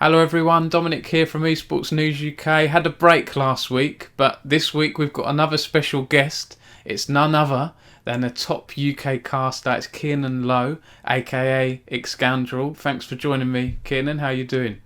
Hello everyone, Dominic here from Esports News UK. Had a break last week, but this week we've got another special guest. It's none other than a top UK caster. It's Kiernan Lowe, aka Excoundrel. Thanks for joining me, Kiernan. How you doing?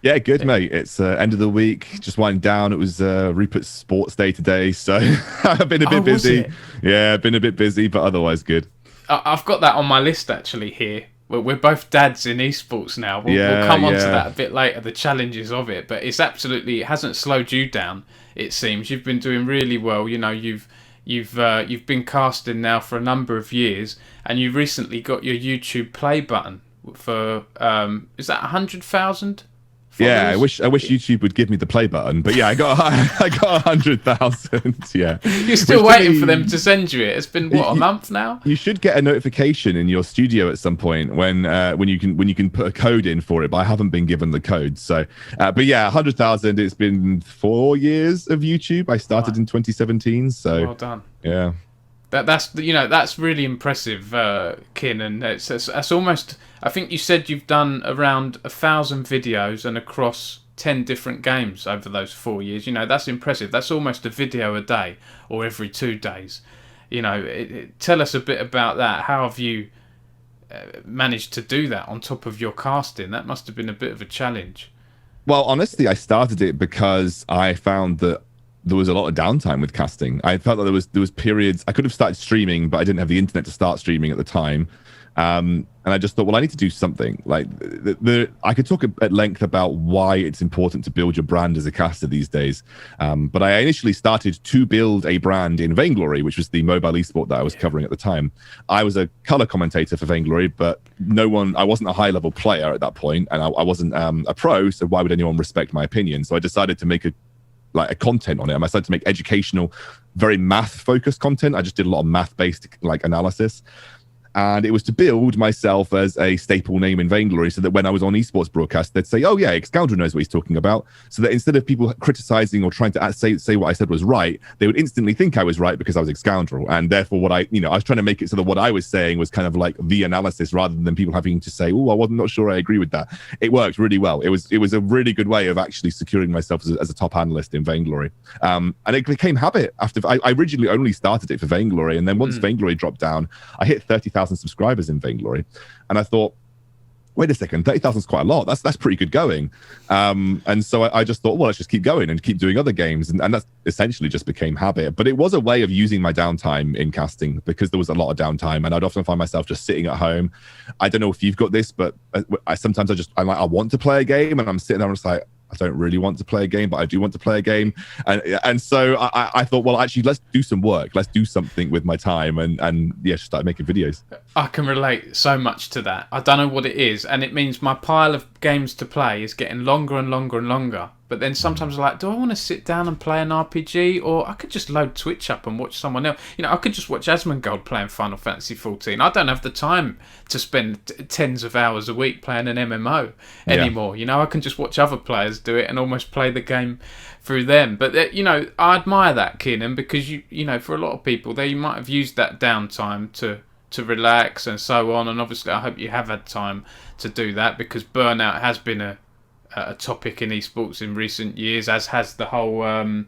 Yeah, good, mate. It's end of the week, just winding down. It was Rupert's sports day today, so I've been a bit busy. Yeah, been a bit busy, but otherwise good. I've got that on my list actually here. We're both dads in esports now. We'll come on to that a bit later, the challenges of it. But it hasn't slowed you down, it seems. You've been doing really well. You know, you've been casting now for a number of years, and you recently got your YouTube play button for, is that 100,000? Yeah, I wish YouTube would give me the play button, but yeah, I got 100,000. Yeah, you're still waiting for them to send you it. It's been a month now. You should get a notification in your studio at some point when you can put a code in for it, but I haven't been given the code. So, but yeah, 100,000. It's been 4 years of YouTube. I started in 2017. So well done. Yeah. That's really impressive, Kiernan. That's almost. I think you said you've done around 1,000 videos and across 10 different games over those 4 years. You know, that's impressive. That's almost a video a day or every 2 days. You know, tell us a bit about that. How have you managed to do that on top of your casting? That must have been a bit of a challenge. Well, honestly, I started it because I found that there was a lot of downtime with casting. I felt that there was periods I could have started streaming, but I didn't have the internet to start streaming at the time. And I just thought, well, I need to do something. Like I could talk at length about why it's important to build your brand as a caster these days. But I initially started to build a brand in Vainglory, which was the mobile esport that I was covering at the time. I was a color commentator for Vainglory, but I wasn't a high level player at that point, and I wasn't a pro. So why would anyone respect my opinion? So I decided to make a content on it. I decided to make educational, very math-focused content. I just did a lot of math-based analysis. And it was to build myself as a staple name in Vainglory so that when I was on esports broadcast, they'd say, oh yeah, Excoundrel knows what he's talking about. So that instead of people criticizing or trying to say what I said was right, they would instantly think I was right because I was Excoundrel. And therefore I was trying to make it so that what I was saying was kind of like the analysis rather than people having to say, oh, I wasn't not sure I agree with that. It worked really well. It was a really good way of actually securing myself as a top analyst in Vainglory. And it became habit after I originally only started it for Vainglory. And then once Vainglory dropped down, I hit 30,000 subscribers in Vainglory, and I thought, wait a second, 30,000 is quite a lot. That's pretty good going. And so I just thought, well, let's just keep going and keep doing other games, and that essentially just became habit. But it was a way of using my downtime in casting because there was a lot of downtime, and I'd often find myself just sitting at home. I don't know if you've got this, but sometimes I want to play a game, and I'm sitting there and I'm just like, I don't really want to play a game, but I do want to play a game. And so I thought, well, actually, let's do some work. Let's do something with my time. And yeah, just start making videos. I can relate so much to that. I don't know what it is. And it means my pile of games to play is getting longer and longer and longer. But then sometimes I'm like, do I want to sit down and play an RPG? Or I could just load Twitch up and watch someone else. You know, I could just watch Asmongold playing Final Fantasy 14. I don't have the time to spend tens of hours a week playing an MMO anymore. You know, I can just watch other players do it and almost play the game through them. But, I admire that, Kiernan, because, you know, for a lot of people, they might have used that downtime to relax and so on. And obviously, I hope you have had time to do that because burnout has been a topic in esports in recent years, as has the whole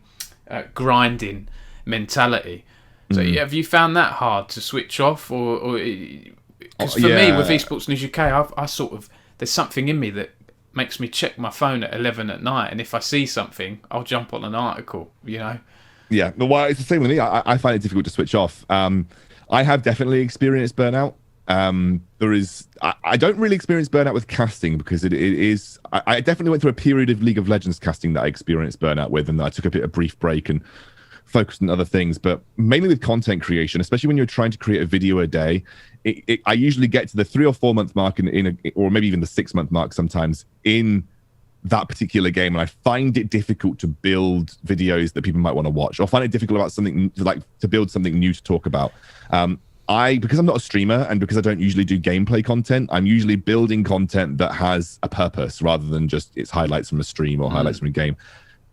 grinding mentality. So have you found that hard to switch off, or because for me with Esports News UK, I sort of, there's something in me that makes me check my phone at 11 at night, and if I see something, I'll jump on an article. You know. Yeah, well, it's the same with me. I find it difficult to switch off. I have definitely experienced burnout. I don't really experience burnout with casting because it is. I definitely went through a period of League of Legends casting that I experienced burnout with, and I took a brief break and focused on other things. But mainly with content creation, especially when you're trying to create a video a day, I usually get to the 3 or 4 month mark or maybe even the 6 month mark sometimes in that particular game, and I find it difficult to build videos that people might want to watch, or find it difficult about something to build something new to talk about. Because I'm not a streamer and because I don't usually do gameplay content, I'm usually building content that has a purpose rather than just it's highlights from a stream or highlights from a game.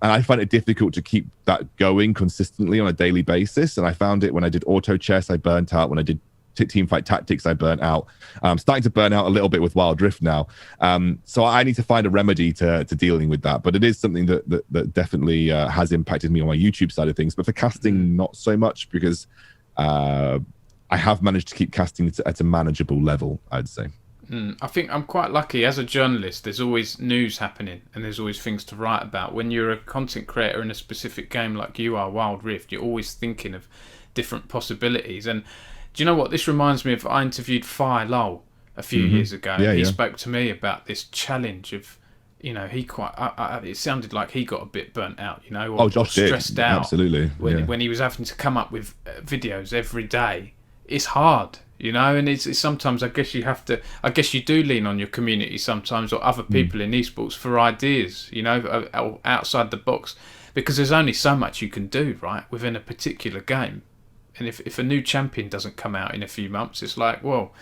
And I find it difficult to keep that going consistently on a daily basis. And I found it when I did auto chess, I burnt out. When I did team fight tactics I burnt out. I'm starting to burn out a little bit with Wild Rift now. So I need to find a remedy to dealing with that. But it is something that definitely has impacted me on my YouTube side of things. But for casting, not so much, because I have managed to keep casting at a manageable level, I'd say. I think I'm quite lucky. As a journalist, there's always news happening and there's always things to write about. When you're a content creator in a specific game like you are, Wild Rift, you're always thinking of different possibilities. And do you know what? This reminds me of, I interviewed LoL a few years ago. He spoke to me about this challenge of, he it sounded like he got a bit burnt out, or stressed out. Absolutely. When he was having to come up with videos every day. It's hard, and it's sometimes I guess you do lean on your community sometimes, or other people in esports for ideas, outside the box, because there's only so much you can do, right, within a particular game. And if a new champion doesn't come out in a few months, it's like, well,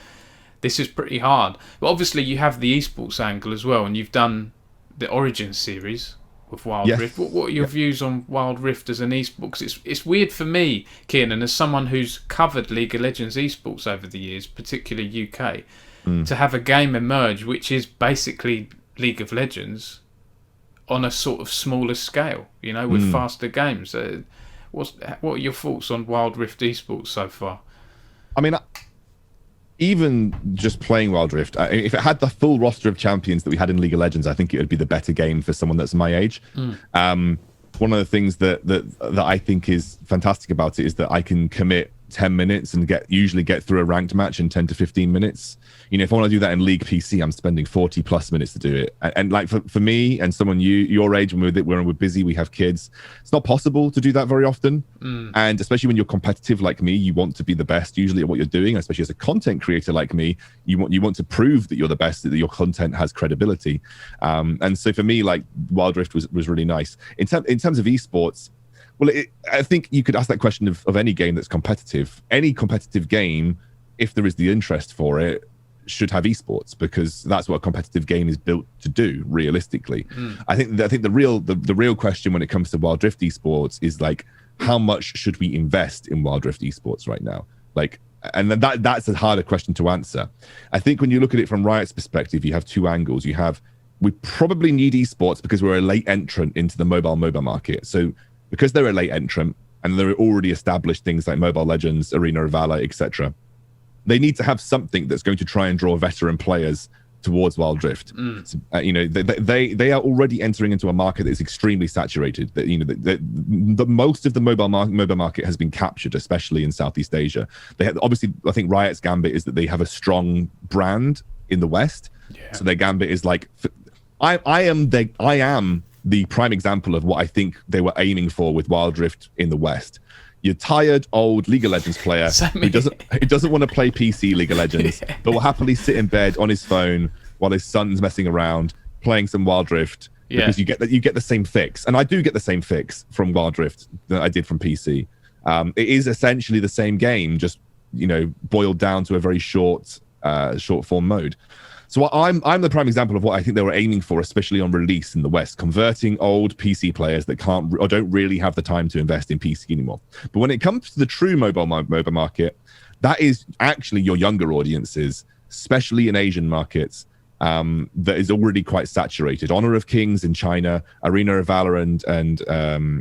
this is pretty hard. But obviously you have the esports angle as well, and you've done the Origin series with Wild Rift. What are your views on Wild Rift as an esports? Because it's weird for me, Kieran, as someone who's covered League of Legends esports over the years, particularly UK, to have a game emerge which is basically League of Legends on a sort of smaller scale, with faster games. What are your thoughts on Wild Rift esports so far? I mean, even just playing Wild Rift, if it had the full roster of champions that we had in League of Legends, I think it would be the better game for someone that's my age. One of the things that I think is fantastic about it is that I can commit 10 minutes and usually get through a ranked match in 10 to 15 minutes. If I want to do that in League PC, I'm spending 40 plus minutes to do it. And like for me and someone your age, when we're busy, we have kids, it's not possible to do that very often. And especially when you're competitive like me, you want to be the best usually at what you're doing. Especially as a content creator like me, you want to prove that you're the best, that your content has credibility. And so for me, like, Wild Rift was really nice. In terms of esports, well, I think you could ask that question of any game that's competitive. Any competitive game, if there is the interest for it, should have esports, because that's what a competitive game is built to do, realistically. I think the real question when it comes to Wild Rift esports is, like, how much should we invest in Wild Rift esports right now? Like, and then that's a harder question to answer. I think when you look at it from Riot's perspective, you have two angles. We probably need esports because we're a late entrant into the mobile MOBA market. So because they're a late entrant and they're already established things like Mobile Legends, Arena of Valor, etc., they need to have something that's going to try and draw veteran players towards Wild Rift. So, they are already entering into a market that is extremely saturated. The most of the MOBA market has been captured, especially in Southeast Asia. Obviously, I think Riot's gambit is that they have a strong brand in the West. So their gambit is like, I am the prime example of what I think they were aiming for with Wild Rift in the West. Your tired old League of Legends player who doesn't want to play PC League of Legends, but will happily sit in bed on his phone while his son's messing around playing some Wild Rift, because you get the same fix. And I do get the same fix from Wild Rift that I did from PC. It is essentially the same game, just boiled down to a very short form mode. So I'm the prime example of what I think they were aiming for, especially on release in the West, converting old PC players that can't or don't really have the time to invest in PC anymore. But when it comes to the true mobile MOBA market, that is actually your younger audiences, especially in Asian markets, that is already quite saturated. Honor of Kings in China, Arena of Valor and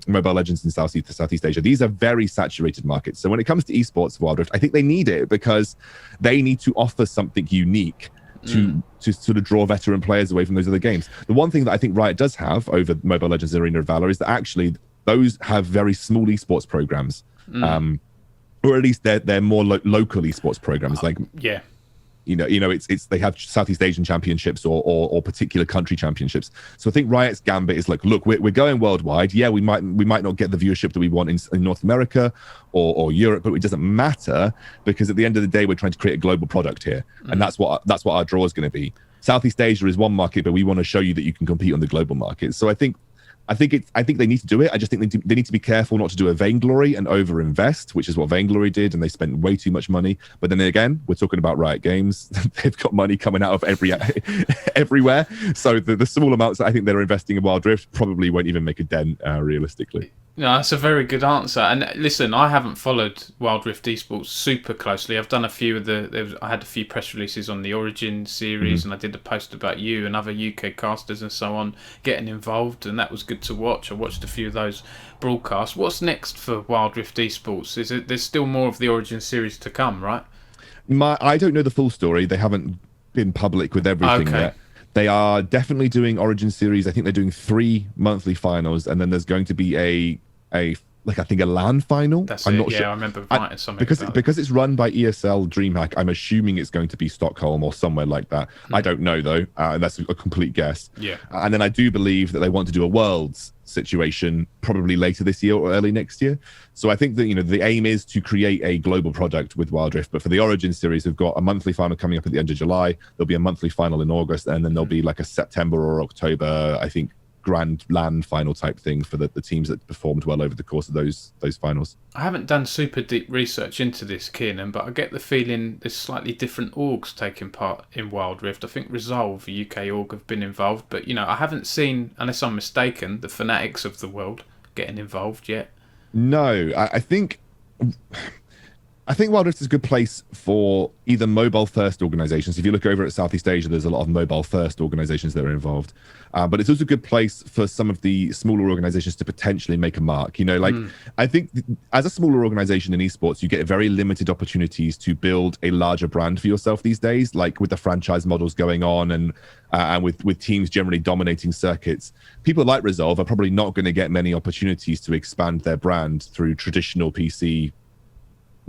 Mobile Legends in Southeast Asia. These are very saturated markets. So when it comes to esports, Wild Rift, I think they need it because they need to offer something unique to sort of draw veteran players away from those other games. The one thing that I think Riot does have over Mobile Legends and Arena of Valor is that actually those have very small esports programs, or at least they're more local esports programs. It's they have Southeast Asian championships or particular country championships. So I think Riot's gambit is like, look, we're going worldwide. Yeah, we might not get the viewership that we want in North America or Europe, but it doesn't matter, because at the end of the day, we're trying to create a global product here, and that's what our draw is going to be. Southeast Asia is one market, but we want to show you that you can compete on the global market. So I think they need to do it. I just think they need to be careful not to do a Vainglory and overinvest, which is what Vainglory did, and they spent way too much money. But then again, we're talking about Riot Games. They've got money coming out of everywhere. So the small amounts that I think they're investing in Wild Rift probably won't even make a dent, realistically. No, that's a very good answer. And listen, I haven't followed Wild Rift Esports super closely. I've done a few of I had a few press releases on the Origin series, Mhm. and I did a post about you and other UK casters and so on getting involved, and that was good to watch. I watched a few of those broadcasts. What's next for Wild Rift Esports? There's still more of the Origin series to come, right? I don't know the full story. They haven't been public with everything Okay, yet. They are definitely doing Origin series. I think they're doing 3 monthly finals, and then there's going to be a like I think a LAN final. that's I'm it. not sure. Yeah, I remember writing something Because about it. it's run by ESL DreamHack, I'm assuming it's going to be Stockholm or somewhere like that. I don't know though, and that's a complete guess. Yeah. And then I do believe that they want to do a Worlds situation probably later this year or early next year. So I think that the aim is to create a global product with Wild Rift. But for the Origin series, we've got a monthly final coming up at the end of July. There'll be a monthly final in August, and then there'll be like a September or October, I think, grand land final type thing for the teams that performed well over the course of those finals. I haven't done super deep research into this, Kiernan, but I get the feeling there's slightly different orgs taking part in Wild Rift. I think Resolve, a UK org, have been involved, but I haven't seen, unless I'm mistaken, the Fanatics of the world getting involved yet. No, I think Wild Rift is a good place for either mobile first organizations. If you look over at Southeast Asia, there's a lot of mobile first organizations that are involved. But it's also a good place for some of the smaller organizations to potentially make a mark. I think as a smaller organization in esports, you get very limited opportunities to build a larger brand for yourself these days, like with the franchise models going on and with teams generally dominating circuits. People like Resolve are probably not going to get many opportunities to expand their brand through traditional PC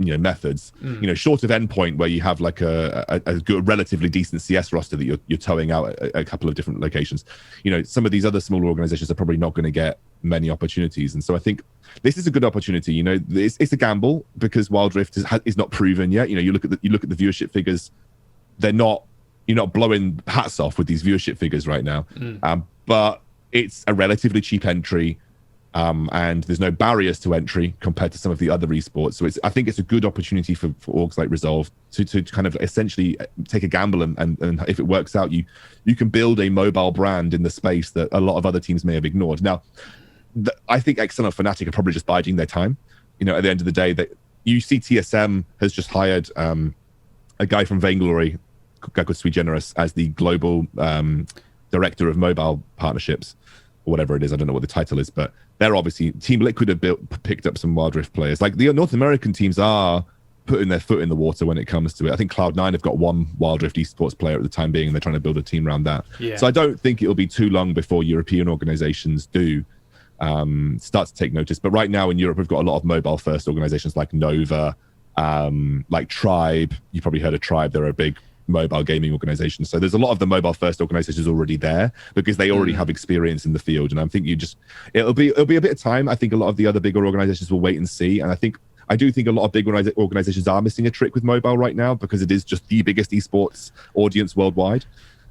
methods, short of endpoint, where you have like a good, relatively decent CS roster that you're towing out at a couple of different locations. Some of these other smaller organizations are probably not going to get many opportunities, and so I think this is a good opportunity. It's a gamble because Wild Rift is not proven yet. You look at the viewership figures; you're not blowing hats off with these viewership figures right now, but it's a relatively cheap entry. And there's no barriers to entry compared to some of the other esports. So I think it's a good opportunity for orgs like Resolve to kind of essentially take a gamble and if it works out, you can build a mobile brand in the space that a lot of other teams may have ignored. Now, I think Excel and Fnatic are probably just biding their time. At the end of the day, that you see TSM has just hired a guy from Vainglory, a guy called Sweet Generous, as the global director of mobile partnerships, or whatever it is. I don't know what the title is, but they're obviously Team Liquid have picked up some Wild Rift players. Like the North American teams are putting their foot in the water when it comes to it. I think Cloud9 have got one Wild Rift esports player at the time being, and they're trying to build a team around that. Yeah. So I don't think it'll be too long before European organizations do start to take notice. But right now in Europe, we've got a lot of mobile first organizations like Nova, like Tribe. You probably heard of Tribe. They're a big mobile gaming organization. So there's a lot of the mobile first organizations already there because they already have experience in the field. And I think it'll be a bit of time. I think a lot of the other bigger organizations will wait and see. And I do think a lot of big organizations are missing a trick with mobile right now because it is just the biggest esports audience worldwide.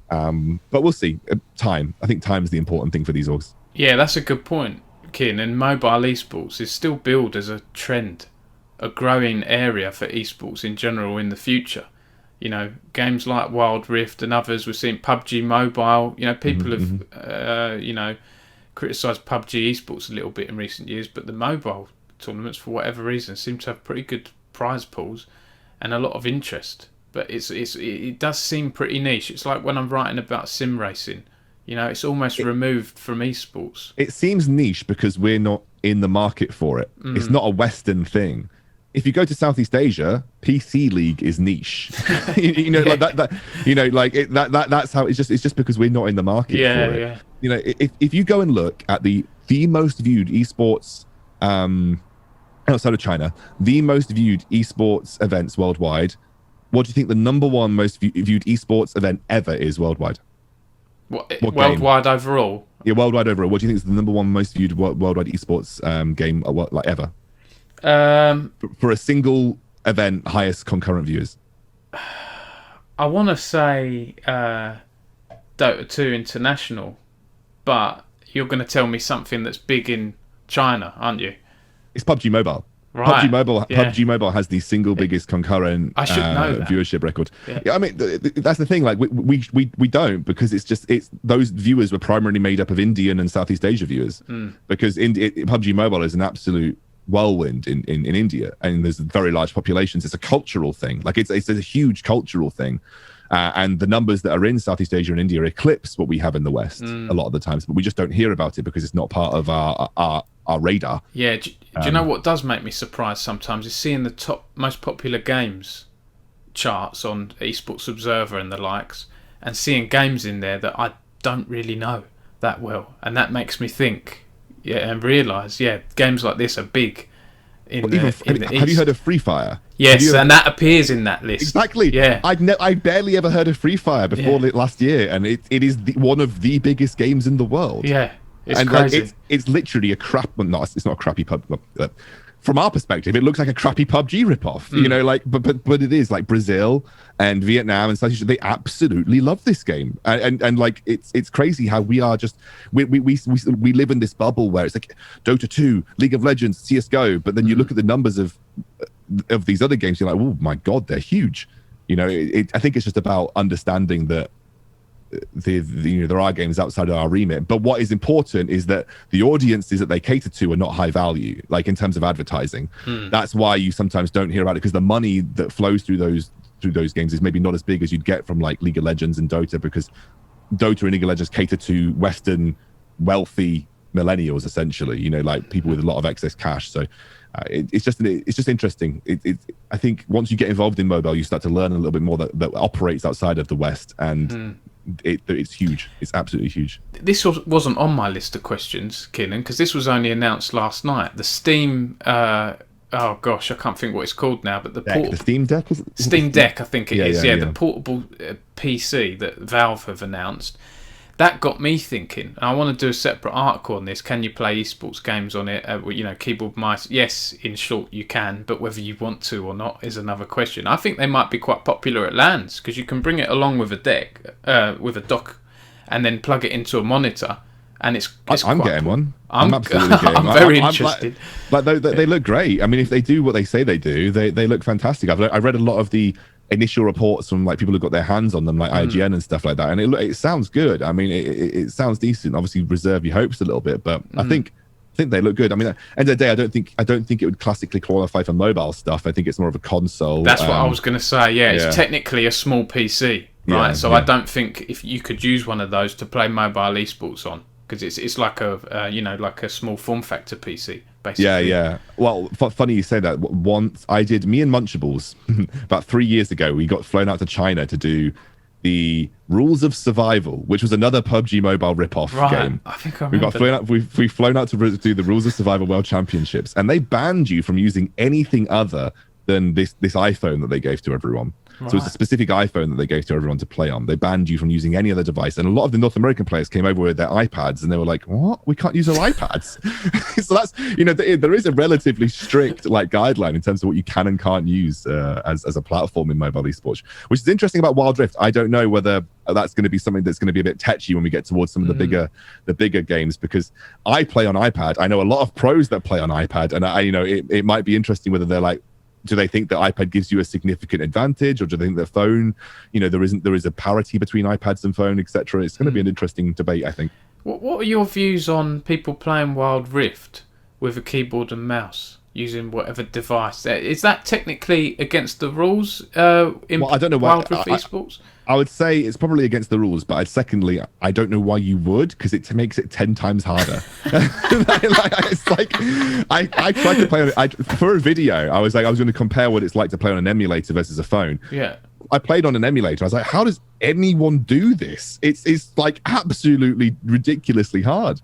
But we'll see. Time. I think time is the important thing for these orgs. Yeah, that's a good point, Kin. And mobile esports is still billed as a trend, a growing area for esports in general in the future. Games like Wild Rift and others. We're seeing PUBG Mobile. People have, criticised PUBG esports a little bit in recent years, but the mobile tournaments, for whatever reason, seem to have pretty good prize pools and a lot of interest. But it does seem pretty niche. It's like when I'm writing about sim racing. It's almost removed from esports. It seems niche because we're not in the market for it. It's not a Western thing. If you go to Southeast Asia, PC League is niche. Like that. That's how it's just because we're not in the market for it. Yeah. If you go and look at the most viewed esports outside of China, the most viewed esports events worldwide, what do you think the number one most viewed esports event ever is worldwide? What worldwide game? Overall? Yeah, worldwide overall. What do you think is the number one most viewed worldwide esports game ever? For a single event, highest concurrent viewers. I want to say Dota 2 International, but you're going to tell me something that's big in China, aren't you? It's PUBG Mobile. Right. PUBG Mobile has the single biggest concurrent I should know that. viewership record. Yeah. I mean, that's the thing. Like we don't, because it's those viewers were primarily made up of Indian and Southeast Asia viewers, because PUBG Mobile is an absolute whirlwind in India, and there's very large populations. It's a cultural thing. Like it's a huge cultural thing. And the numbers that are in Southeast Asia and India eclipse what we have in the West a lot of the times, but we just don't hear about it because it's not part of our radar. Yeah, do you know what does make me surprised sometimes is seeing the top most popular games charts on Esports Observer and the likes, and seeing games in there that I don't really know that well, and that makes me think, and realise, games like this are big. Have you heard of Free Fire? Yes, and that appears in that list. Exactly. Yeah, I barely ever heard of Free Fire before last year, and it is one of the biggest games in the world. Yeah, it's and crazy. Like, it's literally a crap. Well, no, it's not a crappy pub. From our perspective, it looks like a crappy PUBG ripoff. You know, like, but it is like Brazil and Vietnam and such. They absolutely love this game, and like it's crazy how we are just we live in this bubble where it's like Dota 2, League of Legends, CS:GO, but then you look at the numbers of these other games, you're like, oh my god, they're huge. You know, I think it's just about understanding that there are games outside of our remit, but what is important is that the audiences that they cater to are not high value, like in terms of advertising. That's why you sometimes don't hear about it, because the money that flows through those games is maybe not as big as you'd get from like League of Legends and Dota, because Dota and League of Legends cater to Western wealthy millennials, essentially, you know, like people with a lot of excess cash. So it's just interesting. I think once you get involved in mobile, you start to learn a little bit more that operates outside of the West, and it's huge. It's absolutely huge. This wasn't on my list of questions, Keenan, because this was only announced last night. The Steam, oh gosh, I can't think what it's called now, but the Steam Deck, is it? Steam Deck, I think it is. Yeah, yeah. The portable PC that Valve have announced. That got me thinking. I want to do a separate article on this. Can you play esports games on it? Keyboard, mice. Yes, in short, you can, but whether you want to or not is another question. I think they might be quite popular at LANs, because you can bring it along with a deck, with a dock, and then plug it into a monitor. And I'm getting one. I'm absolutely getting one. I'm very interested. They look great. I mean, if they do what they say they do, they look fantastic. I've read a lot of the initial reports from like people who got their hands on them, like IGN and stuff like that, and it sounds good. I mean, it sounds decent. Obviously, reserve your hopes a little bit, but I think they look good. I mean, at the end of the day, I don't think it would classically qualify for mobile stuff. I think it's more of a console. That's what I was going to say. Yeah, it's technically a small PC, right? So I don't think if you could use one of those to play mobile esports on, because it's like a like a small form factor PC. Basically. Yeah. Well, funny you say that. Once me and Munchables, about 3 years ago, we got flown out to China to do the Rules of Survival, which was another PUBG Mobile rip-off game. I think I remember. We've flown out to do the Rules of Survival World Championships, and they banned you from using anything other than this iPhone that they gave to everyone. Right. So it's a specific iPhone that they gave to everyone to play on. They banned you from using any other device. And a lot of the North American players came over with their iPads, and they were like, what? We can't use our iPads? So that's, there is a relatively strict like guideline in terms of what you can and can't use as a platform in mobile esports, which is interesting about Wild Rift. I don't know whether that's going to be something that's going to be a bit tetchy when we get towards some of the bigger games, because I play on iPad. I know a lot of pros that play on iPad, and it might be interesting whether they're like, do they think that iPad gives you a significant advantage, or do they think that phone, there is a parity between iPads and phone, etc.? It's going to be an interesting debate, I think. What are your views on people playing Wild Rift with a keyboard and mouse using whatever device? Is that technically against the rules in I don't know Wild Rift esports? I would say it's probably against the rules, but secondly, I don't know why you would, because it makes it 10 times harder. It's like I tried to play on it for a video. I was going to compare what it's like to play on an emulator versus a phone. Yeah. I played on an emulator. I was like, how does anyone do this? It's like absolutely ridiculously hard.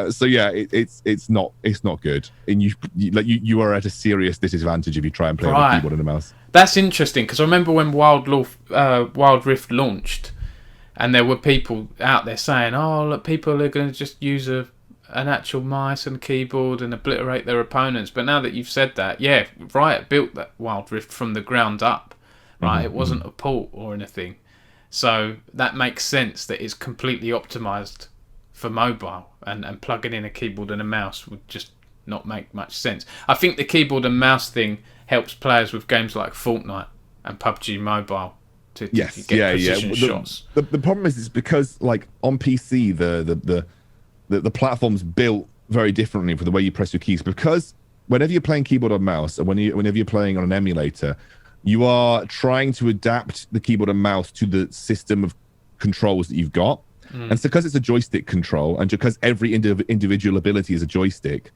So yeah, it's not good, and you are at a serious disadvantage if you try and play on a keyboard and a mouse. That's interesting, because I remember when Wild Rift launched, and there were people out there saying, "Oh, look, people are going to just use an actual mouse and keyboard and obliterate their opponents." But now that you've said that, Riot built that Wild Rift from the ground up. Right, it wasn't a port or anything, so that makes sense that it's completely optimized for mobile, and plugging in a keyboard and a mouse would just not make much sense. I think the keyboard and mouse thing helps players with games like Fortnite and PUBG Mobile to get precision shots. The problem is because like on PC the platform's built very differently for the way you press your keys, because whenever you're playing keyboard or mouse, and whenever you're playing on an emulator, you are trying to adapt the keyboard and mouse to the system of controls that you've got. And so because it's a joystick control, and because every individual ability is a joystick,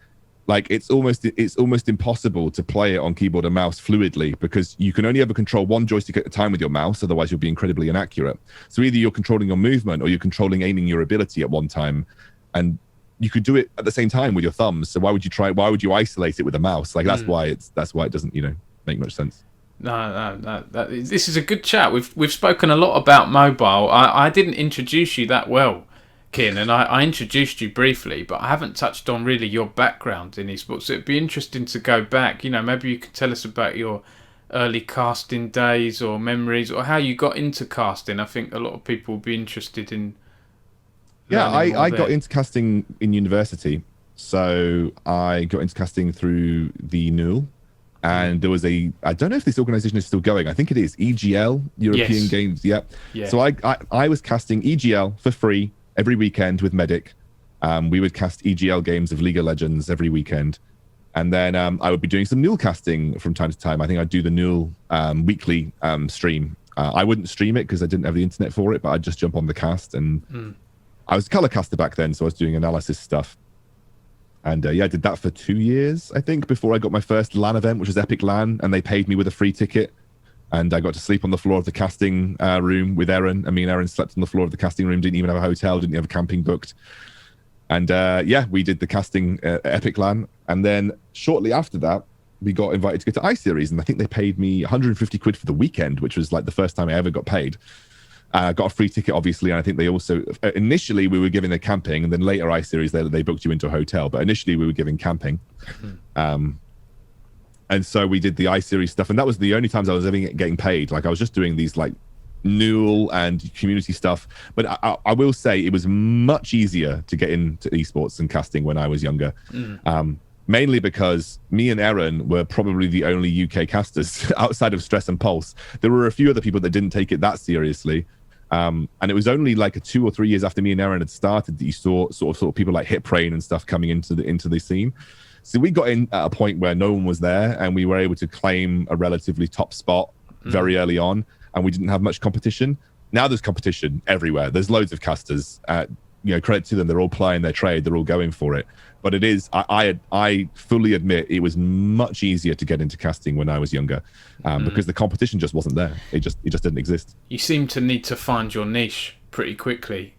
like it's almost impossible to play it on keyboard and mouse fluidly, because you can only ever control one joystick at a time with your mouse, otherwise you'll be incredibly inaccurate. So either you're controlling your movement or you're controlling aiming your ability at one time, and you could do it at the same time with your thumbs. So why would you isolate it with a mouse? Like that's why it doesn't make much sense. No. This is a good chat. We've spoken a lot about mobile. I didn't introduce you that well, Kin, and I introduced you briefly, but I haven't touched on really your background in esports. So it'd be interesting to go back. Maybe you could tell us about your early casting days or memories, or how you got into casting. I think a lot of people would be interested in. Yeah, I got into casting in university. So I got into casting through the NLC. And there was I don't know if this organization is still going. I think it is EGL, European Games. Yeah. So I was casting EGL for free every weekend with Medic. We would cast EGL games of League of Legends every weekend. And then I would be doing some NLC casting from time to time. I think I'd do the NLC weekly stream. I wouldn't stream it because I didn't have the internet for it, but I'd just jump on the cast. And I was a color caster back then, so I was doing analysis stuff. And I did that for 2 years, I think, before I got my first LAN event, which was Epic LAN, and they paid me with a free ticket. And I got to sleep on the floor of the casting room with Erin. Me and Erin slept on the floor of the casting room, didn't even have a hotel, didn't have a camping booked. And we did the casting Epic LAN. And then shortly after that, we got invited to go to iSeries, and I think they paid me 150 quid for the weekend, which was like the first time I ever got paid. Got a free ticket, obviously, and I think they also initially we were giving the camping, and then later iSeries they booked you into a hotel, but initially we were giving camping. And so we did the iSeries stuff, and that was the only times I was ever getting paid. Like I was just doing these like NLC and community stuff, but I will say it was much easier to get into esports and casting when I was younger. Mainly because me and Erin were probably the only UK casters outside of Stress and Pulse. There were a few other people that didn't take it that seriously. And it was only like 2 or 3 years after me and Erin had started that you saw sort of people like Hitbrain and stuff coming into the scene. So we got in at a point where no one was there, and we were able to claim a relatively top spot very early on, and we didn't have much competition. Now there's competition everywhere. There's loads of casters. Credit to them. They're all playing their trade. They're all going for it. But it is, I fully admit, it was much easier to get into casting when I was younger, because the competition just wasn't there. It just didn't exist. You seem to need to find your niche pretty quickly.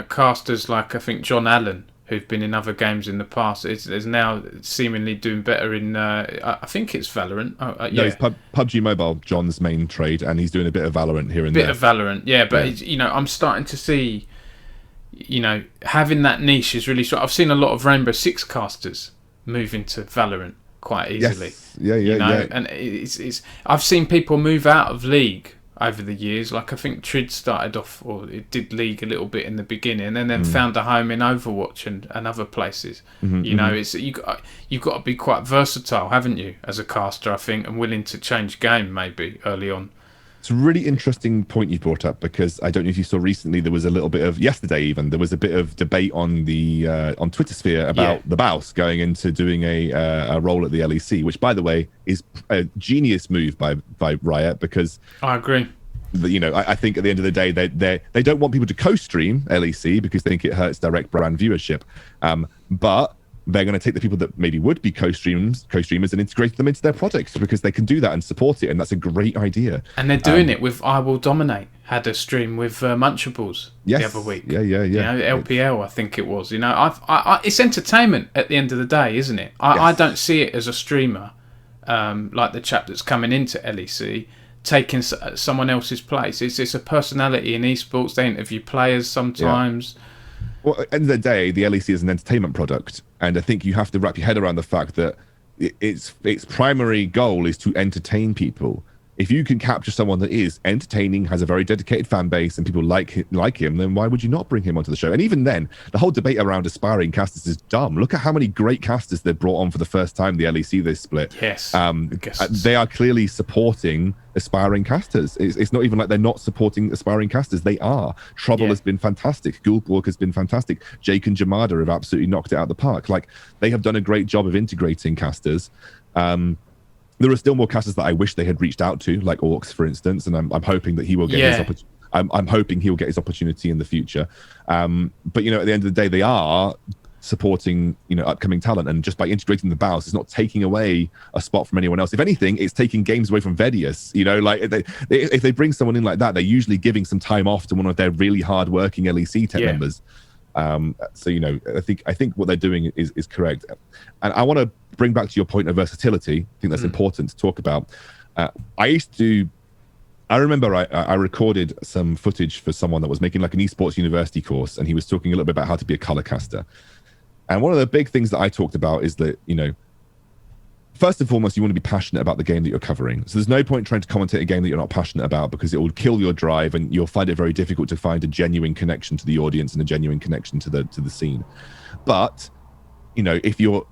Casters like I think John Allen, who've been in other games in the past, is now seemingly doing better in. I think it's Valorant. No, it's PUBG Mobile. John's main trade, and he's doing a bit of Valorant here and there. Bit of Valorant, yeah. But I'm starting to see. Having that niche is really strong. I've seen a lot of Rainbow Six casters move into Valorant quite easily. Yes. Yeah. And it's I've seen people move out of League over the years. Like I think Trid started off, or it did League a little bit in the beginning, and then found a home in Overwatch and other places. It's you've got to be quite versatile, haven't you, as a caster? I think, and willing to change game maybe early on. It's a really interesting point you brought up, because I don't know if you saw recently, there was a little bit of, yesterday even, there was a bit of debate on the on Twitter sphere about TheBaus going into doing a role at the LEC, which, by the way, is a genius move by Riot, because I agree. I think at the end of the day, they don't want people to co-stream LEC because they think it hurts direct brand viewership, but they're going to take the people that maybe would be co-streamers and integrate them into their products, because they can do that and support it, and that's a great idea. And they're doing it with I Will Dominate. Had a stream with Munchables the other week. Yeah. LPL, I think it was. It's entertainment at the end of the day, isn't it? I don't see it as a streamer, like the chap that's coming into LEC, taking someone else's place. It's a personality in esports. They interview players sometimes. Yeah. Well, at the end of the day, the LEC is an entertainment product, and I think you have to wrap your head around the fact that its primary goal is to entertain people. If you can capture someone that is entertaining, has a very dedicated fan base, and people like him, then why would you not bring him onto the show? And even then, the whole debate around aspiring casters is dumb. Look at how many great casters they've brought on for the first time, the LEC this split. Yes. They are clearly supporting aspiring casters. It's not even like they're not supporting aspiring casters. They are. Trouble has been fantastic. Gulborg has been fantastic. Jake and Jamada have absolutely knocked it out of the park. Like, they have done a great job of integrating casters. There are still more casters that I wish they had reached out to, like Orcs, for instance, and I'm hoping that he will get his opportunity. I'm hoping he'll get his opportunity in the future. But, you know, at the end of the day, they are supporting, you know, upcoming talent, and just by integrating the BAUS, it's not taking away a spot from anyone else. If anything, it's taking games away from Vedius. You know, like if they bring someone in like that, they're usually giving some time off to one of their really hard-working LEC tech members. So, you know, I think what they're doing is correct. And I want to bring back to your point of versatility. I think that's important to talk about. I remember I recorded some footage for someone that was making like an esports university course, and he was talking a little bit about how to be a color caster. And one of the big things that I talked about is that, you know, first and foremost, you want to be passionate about the game that you're covering. So there's no point trying to commentate a game that you're not passionate about, because it will kill your drive, and you'll find it very difficult to find a genuine connection to the audience and a genuine connection to the scene. But, you know, if your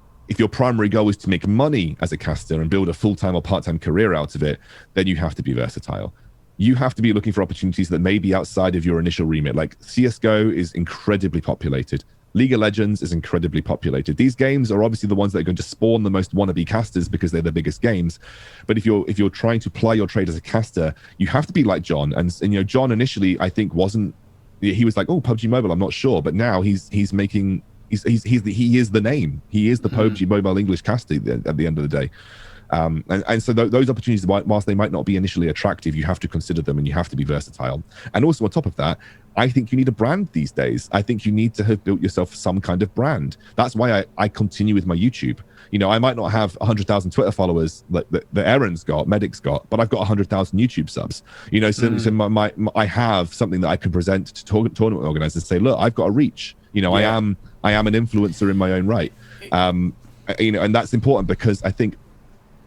primary goal is to make money as a caster and build a full-time or part-time career out of it, then you have to be versatile. You have to be looking for opportunities that may be outside of your initial remit. Like CSGO is incredibly populated. League of Legends is incredibly populated. These games are obviously the ones that are going to spawn the most wannabe casters because they're the biggest games. But if you're trying to ply your trade as a caster, you have to be like John. And you know, John initially, I think, he was like, oh, PUBG Mobile, I'm not sure. But now he is the name. He is the PUBG Mobile English caster at the end of the day. And so those opportunities, whilst they might not be initially attractive, you have to consider them, and you have to be versatile. And also on top of that, I think you need a brand these days. I think you need to have built yourself some kind of brand. That's why I continue with my YouTube. You know, I might not have 100,000 Twitter followers like that Aaron's got, Medic's got, but I've got 100,000 YouTube subs. You know, so I have something that I can present to tournament organizers and say, look, I've got a reach. You know, I am an influencer in my own right. You know, and that's important, because I think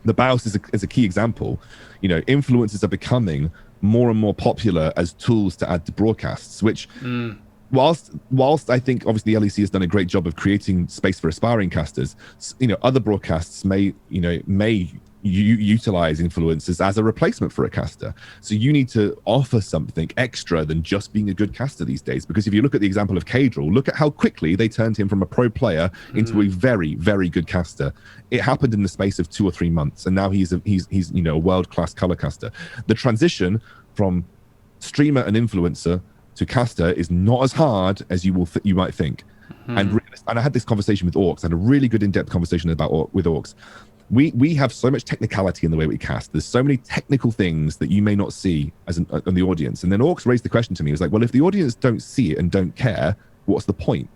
TheBaus is a key example. You know, influencers are becoming more and more popular as tools to add to broadcasts, which whilst I think obviously LEC has done a great job of creating space for aspiring casters, you know, other broadcasts may utilize influencers as a replacement for a caster. So you need to offer something extra than just being a good caster these days. Because if you look at the example of Excoundrel, look at how quickly they turned him from a pro player into a very, very good caster. It happened in the space of 2 or 3 months, and now he's you know, a world-class color caster. The transition from streamer and influencer to caster is not as hard as you might think. And I had this conversation with Orcs. I had a really good in-depth conversation with Orcs. We have so much technicality in the way we cast. There's so many technical things that you may not see as in the audience. And then Orcs raised the question to me. He was like, well, if the audience don't see it and don't care, what's the point?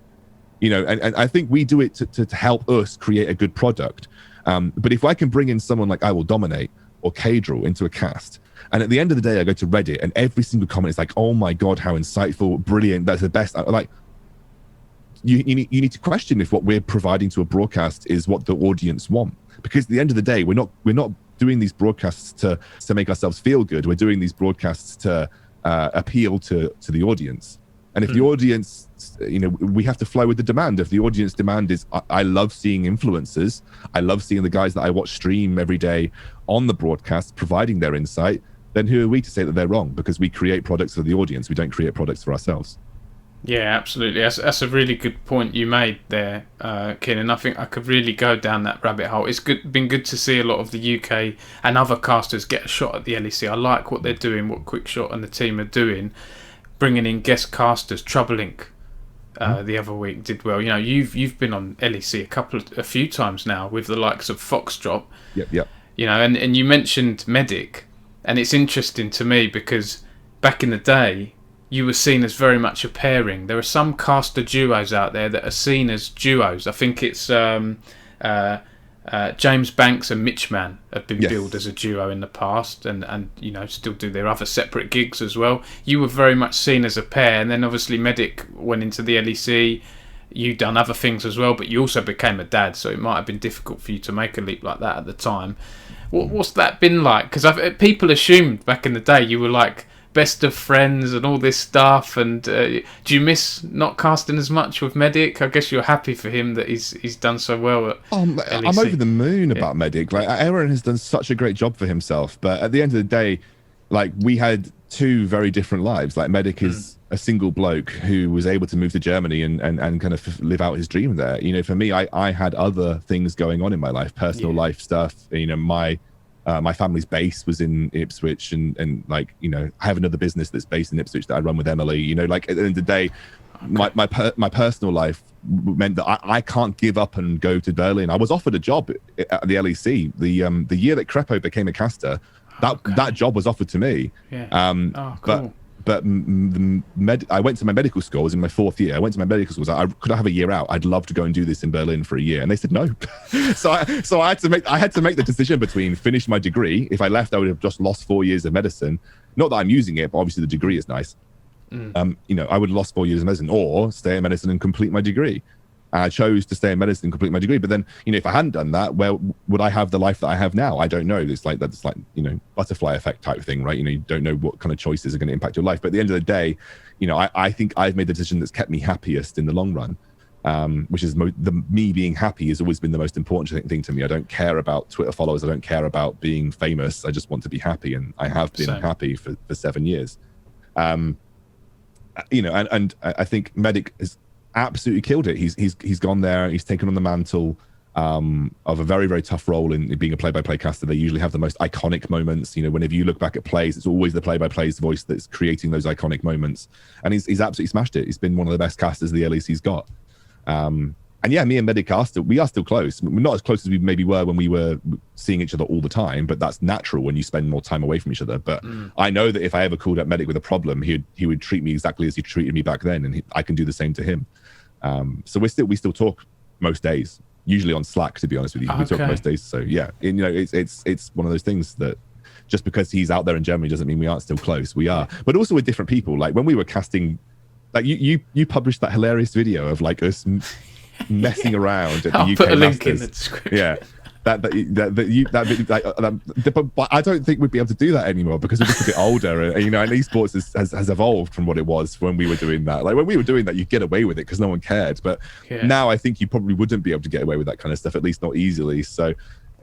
You know, and I think we do it to help us create a good product. But if I can bring in someone like I Will Dominate or Excoundrel into a cast, and at the end of the day, I go to Reddit and every single comment is like, oh my God, how insightful, brilliant, that's the best. Like, you need to question if what we're providing to a broadcast is what the audience want. Because at the end of the day, we're not doing these broadcasts to make ourselves feel good. We're doing these broadcasts to appeal to the audience. And if the audience, you know, we have to flow with the demand. If the audience demand is, I love seeing influencers, I love seeing the guys that I watch stream every day on the broadcast providing their insight, then who are we to say that they're wrong? Because we create products for the audience. We don't create products for ourselves. Yeah, absolutely. That's a really good point you made there, Ken, and I think I could really go down that rabbit hole. It's been good to see a lot of the UK and other casters get a shot at the LEC. I like what they're doing, what Quickshot and the team are doing, bringing in guest casters. Troublelink the other week did well. You know, you've been on LEC a few times now with the likes of Foxdrop. Yep. You know, and you mentioned Medic, and it's interesting to me because back in the day, you were seen as very much a pairing. There are some caster duos out there that are seen as duos. I think it's James Banks and Mitchman have been billed as a duo in the past, and you know, still do their other separate gigs as well. You were very much seen as a pair, and then obviously Medic went into the LEC. You done other things as well, but you also became a dad, so it might have been difficult for you to make a leap like that at the time. What's that been like? Because people assumed back in the day you were like best of friends and all this stuff. And do you miss not casting as much with Medic? I guess you're happy for him that he's done so well at LEC. I'm over the moon about Medic. Like, Aaron has done such a great job for himself, but at the end of the day, like, we had two very different lives. Like, Medic is a single bloke who was able to move to Germany and kind of live out his dream there. You know, for me, I had other things going on in my life, personal life stuff. You know, my family's base was in Ipswich, and like, you know, I have another business that's based in Ipswich that I run with Emily. You know, like, at the end of the day, my personal life meant that I can't give up and go to Berlin. I was offered a job at the LEC the year that Crepo became a caster. That job was offered to me. Cool. But I went to my medical school. I was in my 4th year. I went to my medical school. Could I have a year out? I'd love to go and do this in Berlin for a year. And they said no. so I had to make the decision between finish my degree. If I left, I would have just lost 4 years of medicine. Not that I'm using it, but obviously the degree is nice. You know, I would have lost 4 years of medicine, or stay in medicine and complete my degree. I chose to stay in medicine and complete my degree. But then, you know, if I hadn't done that, well, would I have the life that I have now? I don't know. That's like, you know, butterfly effect type thing, right? You know, you don't know what kind of choices are going to impact your life. But at the end of the day, you know, I think I've made the decision that's kept me happiest in the long run, which is me being happy has always been the most important thing to me. I don't care about Twitter followers. I don't care about being famous. I just want to be happy. And I have been happy for 7 years. You know, and I think Medic is absolutely killed it. He's gone there. He's taken on the mantle of a very, very tough role in being a play-by-play caster. They usually have the most iconic moments. You know, whenever you look back at plays, it's always the play-by-play's voice that's creating those iconic moments. And he's absolutely smashed it. He's been one of the best casters the LEC's got. And yeah, me and Medic are still close. We're not as close as we maybe were when we were seeing each other all the time, but that's natural when you spend more time away from each other. But I know that if I ever called up Medic with a problem, he would treat me exactly as he treated me back then, and I can do the same to him. So we still talk most days, usually on Slack, to be honest with you. We talk most days. So yeah, you know, it's one of those things that just because he's out there in Germany doesn't mean we aren't still close. We are, but also with different people. Like when we were casting, like you published that hilarious video of like us messing around at the UK put a link Masters. in the description. Yeah. But I don't think we'd be able to do that anymore because we're just a bit older, and you know, and esports has evolved from what it was when we were doing that. Like when we were doing that, you get away with it because no one cared. But now I think you probably wouldn't be able to get away with that kind of stuff, at least not easily. So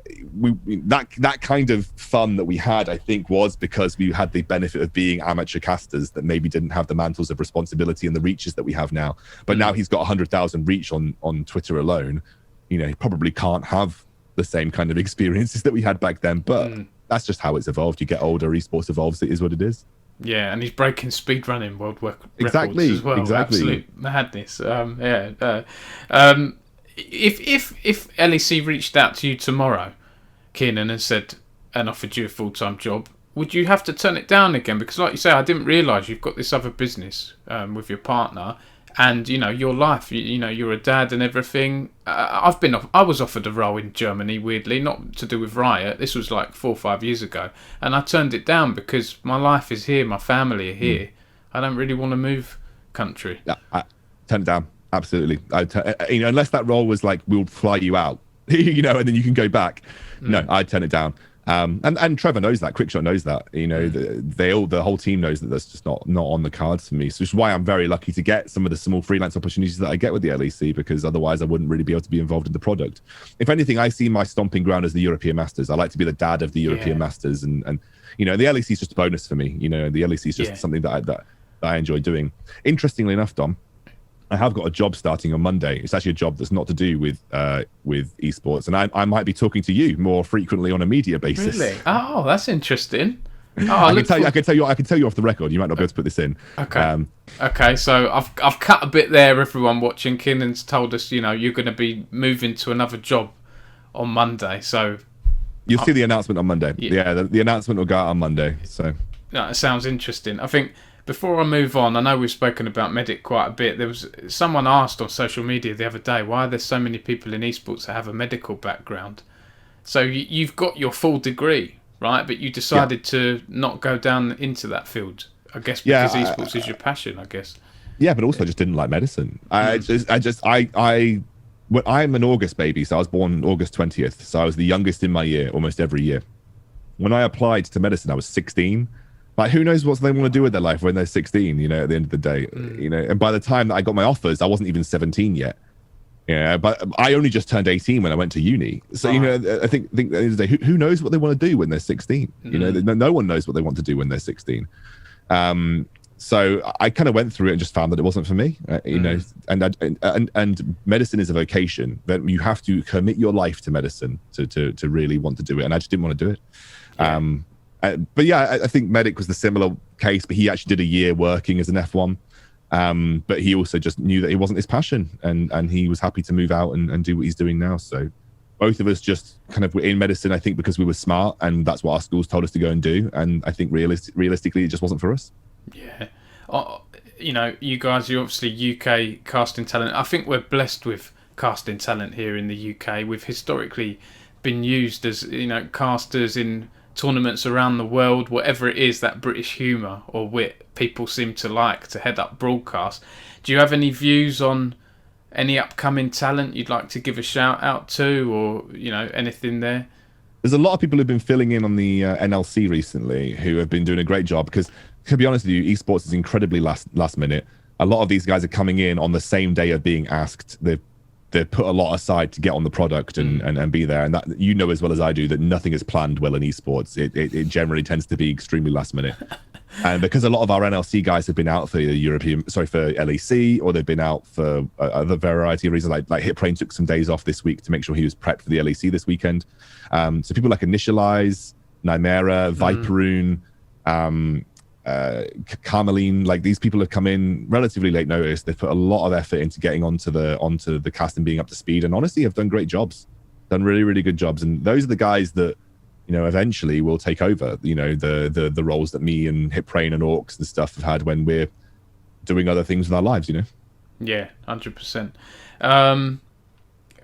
that kind of fun that we had, I think, was because we had the benefit of being amateur casters that maybe didn't have the mantles of responsibility and the reaches that we have now. But now he's got 100,000 reach on Twitter alone. You know, he probably can't have the same kind of experiences that we had back then, but that's just how it's evolved. You get older, esports evolves. It is what it is. Yeah, and he's breaking speedrunning world records exactly as well. Exactly, absolute madness. If LEC reached out to you tomorrow, Keenan, and offered you a full-time job, would you have to turn it down again? Because like you say, I didn't realise you've got this other business with your partner, and you know your life. You know, you're a dad and everything. I was offered a role in Germany, weirdly, not to do with Riot. This was like 4 or 5 years ago, and I turned it down because my life is here, my family are here. I don't really want to move country. Yeah, I turn it down. Absolutely. You know, unless that role was like, we'll fly you out, you know, and then you can go back. No, I'd turn it down. And Trevor knows that. Quickshot knows that. You know, the whole team knows that that's just not on the cards for me. So which is why I'm very lucky to get some of the small freelance opportunities that I get with the LEC, because otherwise I wouldn't really be able to be involved in the product. If anything, I see my stomping ground as the European Masters. I like to be the dad of the European Masters, and you know, the LEC is just a bonus for me. You know, the LEC is just something that I enjoy doing. Interestingly enough, Dom, I have got a job starting on Monday. It's actually a job that's not to do with esports, and I might be talking to you more frequently on a media basis. Really? Oh, that's interesting. Oh, I can tell you off the record. You might not be able to put this in. Okay. Okay. So I've cut a bit there. Everyone watching, Kinnan's told us, you know, you're going to be moving to another job on Monday. So you'll see the announcement on Monday. Yeah, the announcement will go out on Monday. So yeah, it sounds interesting. I think. Before I move on, I know we've spoken about Medic quite a bit. There was someone asked on social media the other day, why are there so many people in esports that have a medical background? So you've got your full degree, right? But you decided to not go down into that field, I guess, because esports is your passion, I guess. Yeah, but also I just didn't like medicine. I'm an August baby, so I was born August 20th. So I was the youngest in my year, almost every year. when I applied to medicine, I was 16. Like, who knows what they want to do with their life when they're 16, you know, at the end of the day, you know, and by the time that I got my offers, I wasn't even 17 yet. Yeah, but I only just turned 18 when I went to uni. So, you know, I think at the end of the day, who knows what they want to do when they're 16? You know, no one knows what they want to do when they're 16. So I kind of went through it and just found that it wasn't for me, you know, and medicine is a vocation that you have to commit your life to medicine to really want to do it. And I just didn't want to do it. Yeah. But yeah, I think Medic was the similar case, but he actually did a year working as an F1. But he also just knew that it wasn't his passion, and he was happy to move out and do what he's doing now. So both of us just kind of were in medicine, I think, because we were smart, and that's what our schools told us to go and do. And I think realistically, it just wasn't for us. Yeah. You know, you guys, you're obviously UK casting talent. I think we're blessed with casting talent here in the UK. We've historically been used as, you know, casters in tournaments around the world, whatever it is, that British humour or wit people seem to like to head up broadcast. Do you have any views on any upcoming talent you'd like to give a shout out to, or, you know, anything there? There's a lot of people who've been filling in on the NLC recently who have been doing a great job, because to be honest with you, esports is incredibly last minute. A lot of these guys are coming in on the same day of being asked. They've put a lot aside to get on the product and be there. And that, you know as well as I do, that nothing is planned well in esports. It generally tends to be extremely last minute. And because a lot of our NLC guys have been out for for LEC, or they've been out for other variety of reasons, like Hitbrain took some days off this week to make sure he was prepped for the LEC this weekend. So people like Initialize, Nymera, Viperoon, Carmeline, like these people have come in relatively late notice. They've put a lot of effort into getting onto the cast and being up to speed, and honestly have done great jobs, done really, really good jobs. And those are the guys that, you know, eventually will take over, you know, the roles that me and Hitbrain and Orcs and stuff have had when we're doing other things with our lives, you know. Yeah, 100%.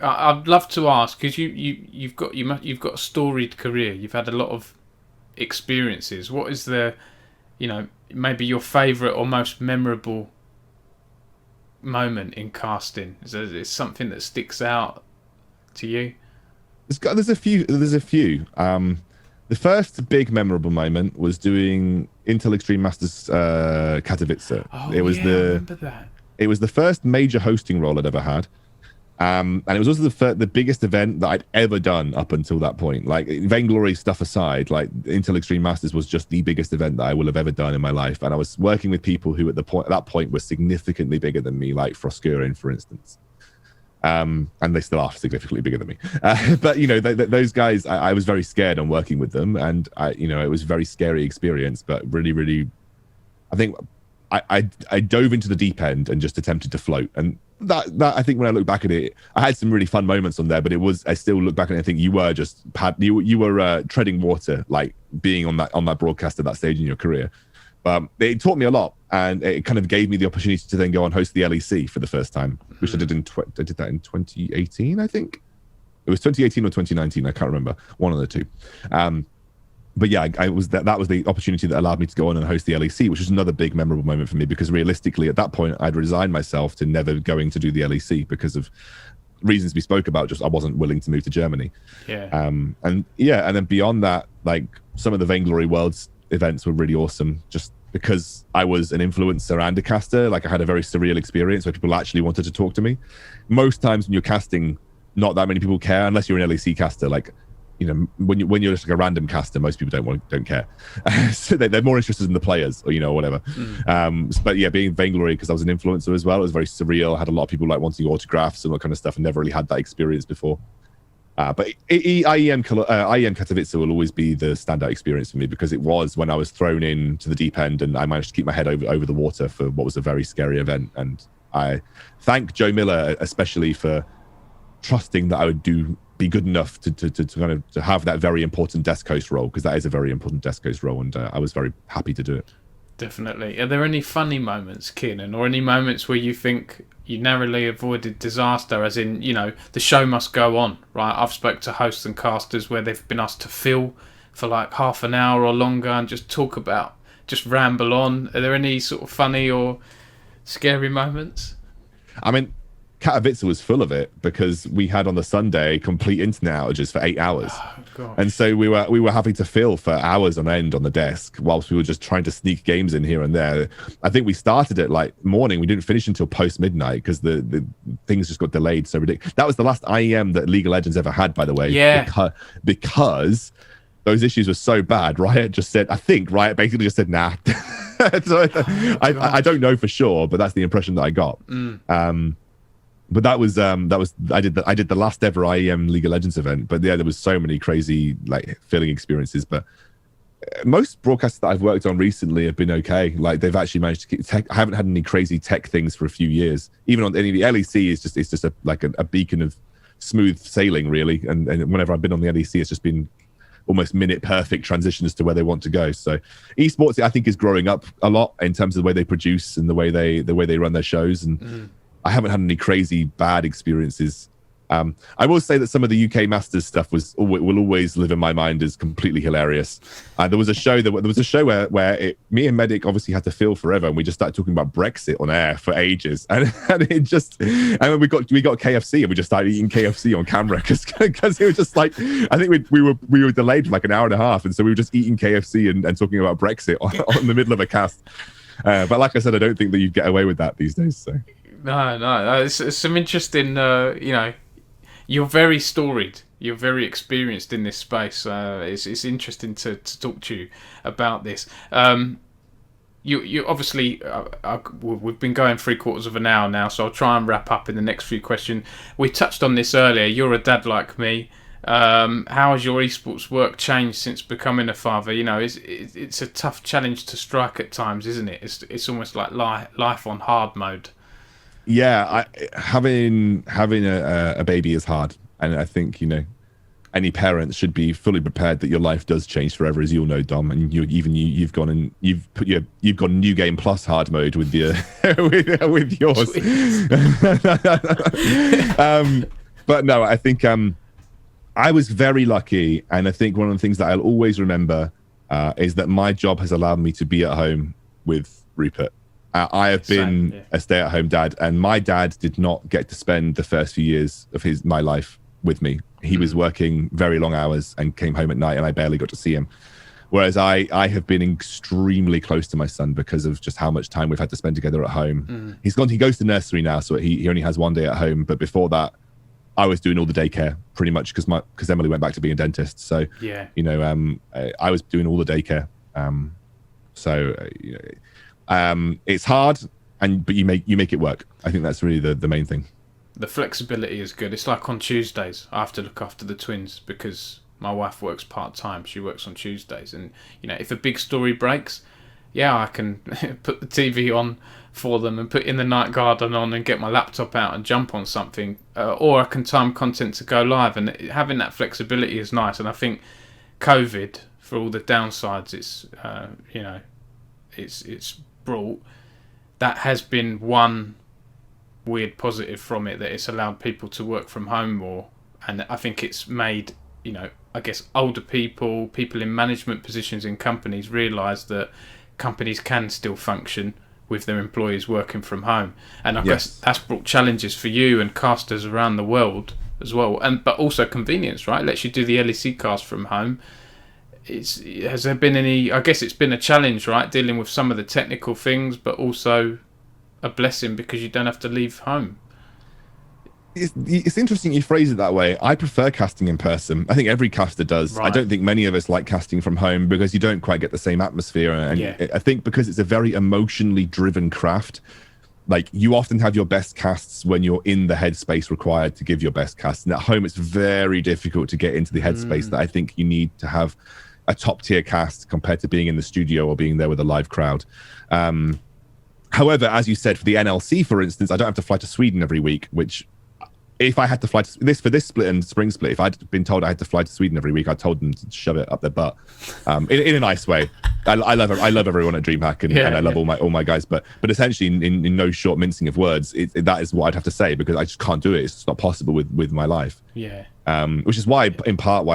I'd love to ask, because you've got a storied career. You've had a lot of experiences. What is the, you know, maybe your favourite or most memorable moment in casting? Is there something that sticks out to you? There's a few. The first big memorable moment was doing Intel Extreme Masters Katowice. Oh, I remember that. It was the first major hosting role I'd ever had. And it was also the biggest event that I'd ever done up until that point. Like, vainglory stuff aside, like Intel Extreme Masters was just the biggest event that I will have ever done in my life. And I was working with people who at that point were significantly bigger than me, like Froskurin, for instance. And they still are significantly bigger than me. But, you know, those guys, I was very scared on working with them. And, it was a very scary experience, but really, really, I think I dove into the deep end and just attempted to float. And that I think when I look back at it, I had some really fun moments on there, but I still look back and I think you were just you were treading water, like being on that broadcast at that stage in your career. But it taught me a lot, and it kind of gave me the opportunity to then go and host the LEC for the first time, which I did that in 2018, I think. It was 2018 or 2019, I can't remember, one of the two. But yeah, that was the opportunity that allowed me to go on and host the LEC, which was another big memorable moment for me, because realistically at that point I'd resigned myself to never going to do the LEC because of reasons we spoke about. Just I wasn't willing to move to Germany. Yeah. And then beyond that, like some of the Vainglory Worlds events were really awesome, just because I was an influencer and a caster. Like I had a very surreal experience where people actually wanted to talk to me. Most times when you're casting, not that many people care unless you're an LEC caster. Like, you know, when you're just like a random caster, most people don't care. So they're more interested in the players, or, you know, whatever. But yeah, being Vainglory, because I was an influencer as well, it was very surreal. I had a lot of people like wanting autographs and all that kind of stuff. I never really had that experience before. But IEM Katowice will always be the standout experience for me, because it was when I was thrown into the deep end and I managed to keep my head over the water for what was a very scary event. And I thank Joe Miller especially for trusting that I would be good enough to kind of to have that very important desk host role, because that is a very important desk host role, and I was very happy to do it. Definitely. Are there any funny moments, Kiernan, or any moments where you think you narrowly avoided disaster, as in, you know, the show must go on, right? I've spoke to hosts and casters where they've been asked to fill for like half an hour or longer and just ramble on. Are there any sort of funny or scary moments? I mean, Katowice was full of it because we had on the Sunday complete internet outages for 8 hours. And so we were having to fill for hours on end on the desk whilst we were just trying to sneak games in here and there. I think we started at like morning. We didn't finish until post midnight because the things just got delayed so ridiculous. That was the last IEM that League of Legends ever had, by the way. Yeah. Because those issues were so bad. Riot basically just said nah. So I don't know for sure, but that's the impression that I got. But that was I did the last ever IEM League of Legends event. But yeah, there was so many crazy like filling experiences. But most broadcasts that I've worked on recently have been okay. Like they've actually managed to keep tech. I haven't had any crazy tech things for a few years. Even on any of the LEC is just a beacon of smooth sailing, really. And whenever I've been on the LEC, it's just been almost minute perfect transitions to where they want to go. So esports, I think, is growing up a lot in terms of the way they produce and the way they run their shows. And I haven't had any crazy bad experiences. I will say that some of the UK Masters stuff will always live in my mind as completely hilarious. There was a show where me and Medic obviously had to fill forever, and we just started talking about Brexit on air for ages, and then we got KFC and we just started eating KFC on camera because it was just like, I think we were delayed for like an hour and a half, and so we were just eating KFC and talking about Brexit on the middle of a cast. But like I said, I don't think that you'd get away with that these days. So no, it's some interesting, You're very storied. You're very experienced in this space. It's interesting to talk to you about this. You obviously, we've been going 3/4 of an hour now, so I'll try and wrap up in the next few questions. We touched on this earlier. You're a dad like me. How has your esports work changed since becoming a father? You know, it's a tough challenge to strike at times, isn't it? It's almost like life on hard mode. Yeah, having a baby is hard, and I think any parents should be fully prepared that your life does change forever, as you'll know, Dom. And you've gone New Game Plus hard mode with your with yours. But no, I think I was very lucky, and I think one of the things that I'll always remember is that my job has allowed me to be at home with Rupert. I have been a stay-at-home dad, and my dad did not get to spend the first few years of my life with me. He was working very long hours and came home at night, and I barely got to see him. Whereas I have been extremely close to my son because of just how much time we've had to spend together at home. He goes to nursery now, so he only has one day at home. But before that, I was doing all the daycare pretty much because Emily went back to being a dentist. So I was doing all the daycare. It's hard, but you make it work. I think that's really the main thing. The flexibility is good. It's like on Tuesdays, I have to look after the twins because my wife works part-time. She works on Tuesdays, and if a big story breaks, I can put the TV on for them and put In the Night Garden on and get my laptop out and jump on something, or I can time content to go live. And having that flexibility is nice. And I think COVID, for all the downsides, it's brought, that has been one weird positive from it, that it's allowed people to work from home more. And I think it's made I guess older people in management positions in companies realise that companies can still function with their employees working from home. And I guess that's brought challenges for you and casters around the world as well, but also convenience, right? Lets you do the LEC cast from home. Has there been any? I guess it's been a challenge, right, dealing with some of the technical things, but also a blessing because you don't have to leave home. It's interesting you phrase it that way. I prefer casting in person. I think every caster does. Right. I don't think many of us like casting from home because you don't quite get the same atmosphere. And I think because it's a very emotionally driven craft, like you often have your best casts when you're in the headspace required to give your best cast. And at home, it's very difficult to get into the headspace that I think you need to have a top tier cast compared to being in the studio or being there with a live crowd. However, as you said, for the NLC, for instance, I don't have to fly to Sweden every week, which if I had to fly to for this split and spring split, if I'd been told I had to fly to Sweden every week, I told them to shove it up their butt, in a nice way. I love everyone at DreamHack and I love all my guys, but essentially in no short mincing of words, that is what I'd have to say because I just can't do it. It's not possible with my life. Yeah. Which is why, in part,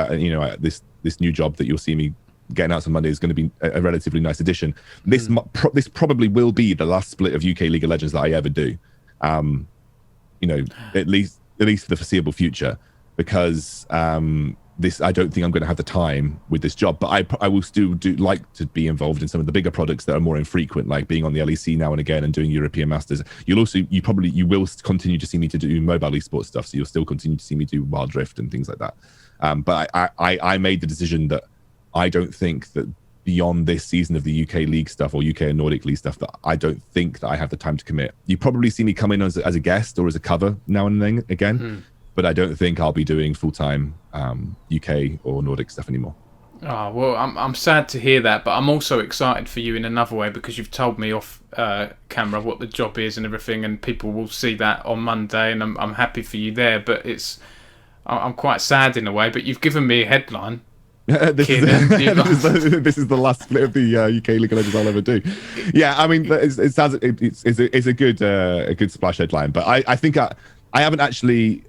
this new job that you'll see me getting out on Monday is going to be a relatively nice addition. This probably will be the last split of UK League of Legends that I ever do. you know, at least for the foreseeable future, because this, I don't think I'm going to have the time with this job, but I will still like to be involved in some of the bigger products that are more infrequent, like being on the LEC now and again and doing European Masters. You will continue to see me to do mobile esports stuff, so you'll still continue to see me do Wild Rift and things like that. But I made the decision that I don't think that beyond this season of the UK League stuff or UK and Nordic League stuff, that I don't think that I have the time to commit. You probably see me come in as a guest or as a cover now and then again, but I don't think I'll be doing full-time UK or Nordic stuff anymore. Oh, well, I'm sad to hear that, but I'm also excited for you in another way, because you've told me off camera what the job is and everything, and people will see that on Monday, and I'm happy for you there, but I'm quite sad in a way, but you've given me a headline. This is the last split of the UK League of Legends I'll ever do. Yeah, I mean, it sounds it's a good splash headline, but I think I haven't actually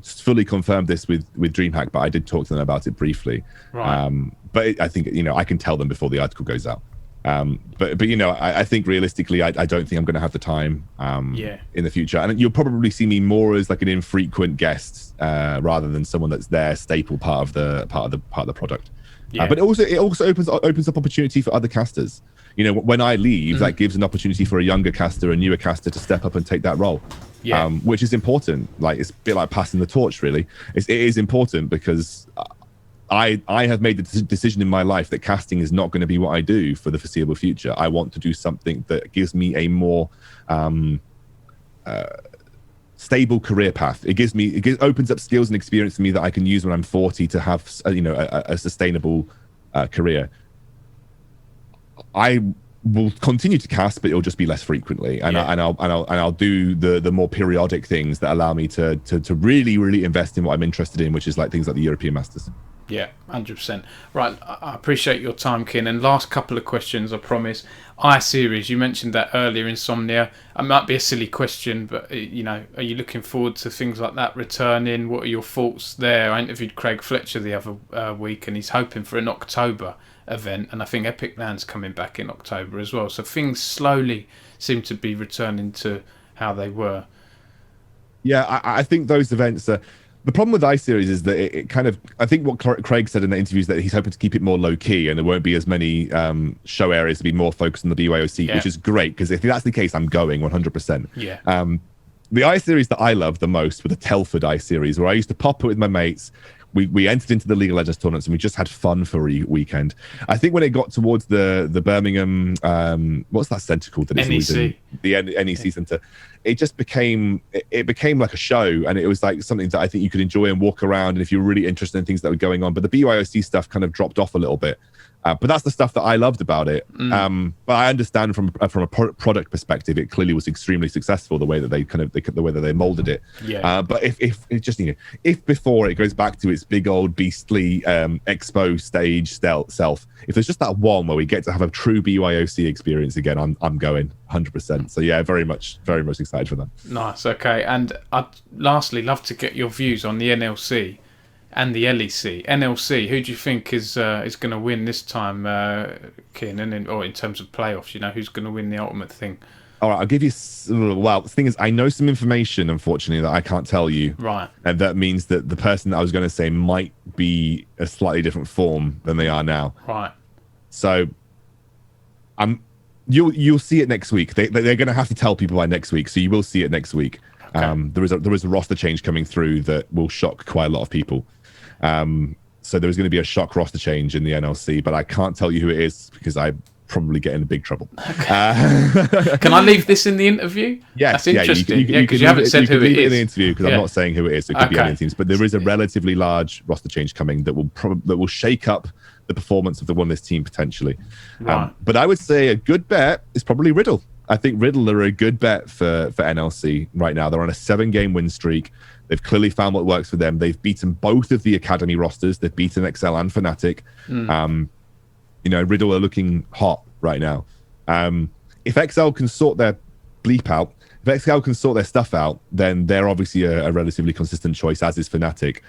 fully confirmed this with DreamHack, but I did talk to them about it briefly. Right. But I think, you know, I can tell them before the article goes out. But you know, I think realistically, I don't think I'm going to have the time in the future, and you'll probably see me more as like an infrequent guest rather than someone that's their staple part of the product. Yeah. But it also opens up opportunity for other casters. You know, when I leave, that gives an opportunity for a younger caster, a newer caster to step up and take that role. Yeah. Which is important. Like, it's a bit like passing the torch, really. It is important because I have made the decision in my life that casting is not going to be what I do for the foreseeable future. I want to do something that gives me a more stable career path. It opens up skills and experience for me that I can use when I'm 40 to have a sustainable career. I will continue to cast, but it'll just be less frequently, and I'll do the more periodic things that allow me to really invest in what I'm interested in, which is like things like the European Masters. Yeah, 100%. Right, I appreciate your time, Kin. And last couple of questions, I promise. I-Series, you mentioned that earlier, Insomnia. It might be a silly question, but, you know, are you looking forward to things like that returning? What are your thoughts there? I interviewed Craig Fletcher the other week, and he's hoping for an October event, and I think Epic Land's coming back in October as well. So things slowly seem to be returning to how they were. Yeah, I think those events are... The problem with I-Series is that it kind of... I think what Craig said in the interview is that he's hoping to keep it more low-key, and there won't be as many show areas to be more focused on the BYOC, which is great, because if that's the case, I'm going 100%. Yeah. The I-Series that I loved the most were the Telford I-Series, where I used to pop it with my mates. We entered into the League of Legends tournaments, and we just had fun for a weekend. I think when it got towards the Birmingham, what's that centre called? That NEC. The NEC centre. It just became like a show, and it was like something that I think you could enjoy and walk around, and if you're really interested in things that were going on. But the BYOC stuff kind of dropped off a little bit. But that's the stuff that I loved about it. But I understand from a product perspective, it clearly was extremely successful the way that the way that they molded it. Yeah. But if before it goes back to its big old beastly expo stage self, if there's just that one where we get to have a true BYOC experience again, I'm going 100%. So yeah, very much excited for that. Nice. Okay. And I'd lastly love to get your views on the NLC and the LEC. NLC, who do you think is going to win this time, Keenan, or in terms of playoffs? You know, who's going to win the ultimate thing? All right, I'll give you... Well, the thing is, I know some information, unfortunately, that I can't tell you. Right. And that means that the person that I was going to say might be a slightly different form than they are now. Right. So, you'll see it next week. They're going to have to tell people by next week, so you will see it next week. Okay. There is a roster change coming through that will shock quite a lot of people. So there's going to be a shock roster change in the NLC, but I can't tell you who it is because I probably get in big trouble. Okay. Can I leave this in the interview? Yes, that's interesting. Because you haven't said who it is in the interview, because I'm not saying who it is. So it could be any teams, but there is a relatively large roster change coming that will shake up the performance of the one this team potentially. Right. But I would say a good bet is probably Riddle. I think Riddle are a good bet for NLC right now. They're on a 7-game win streak. They've clearly found what works for them. They've beaten both of the academy rosters. They've beaten XL and Fnatic. Riddle are looking hot right now. If XL can sort their bleep out, if XL can sort their stuff out, then they're obviously a relatively consistent choice, as is Fnatic.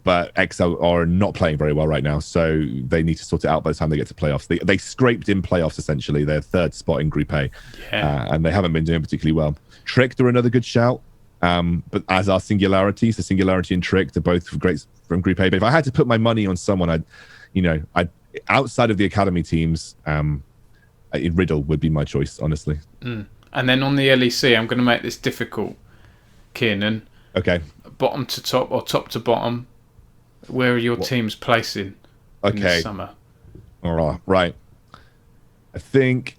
But XL are not playing very well right now, so they need to sort it out by the time they get to playoffs. They scraped in playoffs, essentially. They're third spot in Group A, and they haven't been doing particularly well. Tricked are another good shout. But as are Singularity, so Singularity and Trick, they're both great from Group A. But if I had to put my money on someone, I'd outside of the academy teams, Riddle would be my choice, honestly. And then on the LEC, I'm going to make this difficult, Kiernan. Okay. Bottom to top or top to bottom, where are your teams placing in this summer? All right. I think